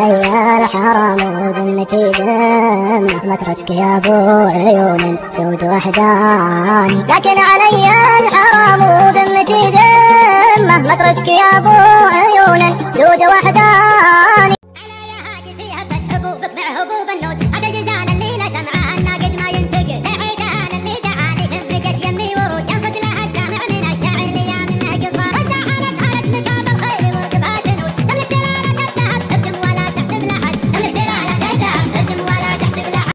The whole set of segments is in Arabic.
علي الحرام وذمتي ذمه، ما اترك يا ابو عيون سود وحداني. لكن علي الحرام وذمتي ذمه، ما اترك يا ابو عيون سود وحداني. على يا هاجس هبت حبوبك مع حبوب النود، هذا الجزال اللي لا سمعه الناقد ما ينتقد، بعيدان اللي دعاني ثبجت يمي ورود، ينصت لها السامع من الشعر اللي يا منه قصار، والساحلت حالت مقام الخير وقفها سنود، تملك سلالة الذهب تهدم ولا تحسب لحد، تملك سلالة الذهب تهدم ولا تحسب لحد.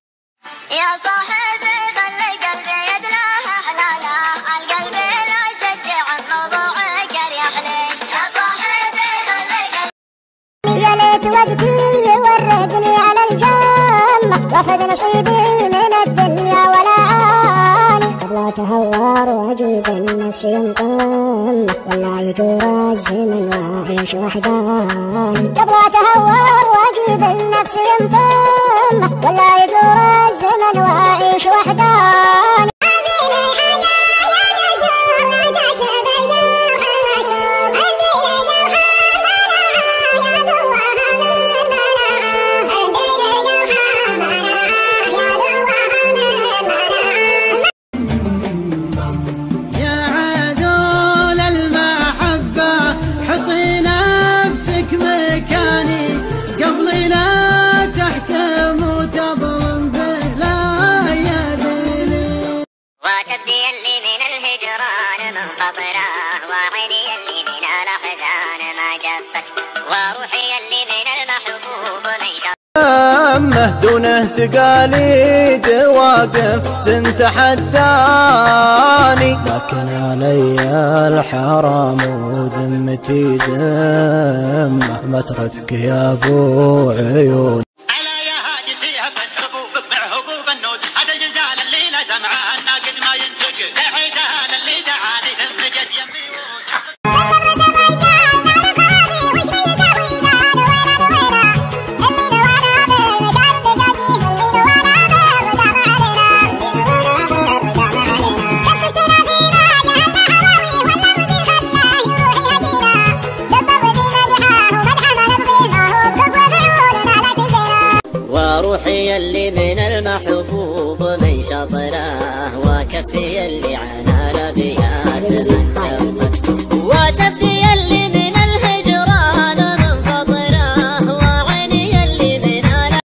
يا صاحبي خلي قلبي يدلاه حلاله، القلب لا يسجع موضوعك يريح لي. يا صاحبي خلي قلبي يا ليت وقتي يورقني على الجنة، واخذ نصيبي من الدنيا ولا عاني. قبل اتهور واجيب النفس ينقم، ولا يجور الزمن واعيش وحداني. قبل اتهور واجيب النفس ينقم، ولا يجور الزمن واعيش وحداني. وتبدي اللي من الهجران منفطرة، وعيني اللي من الأحزان ما جفت، وروحي اللي من المحبوب من دونه تقاليد واقف تتحداني. لكن علي الحرام وذمتي ذمه، ما اترك يا ابو عيون. على يا هاجسي هبت حبوبك مع حبوب النود، هذا الجزال اللي لا سمعه الناقد ما ينتقد، بعيدان اللي دعاني ثبجت يمي وروحي اللي من المحبوب من شطره، وكفي اللي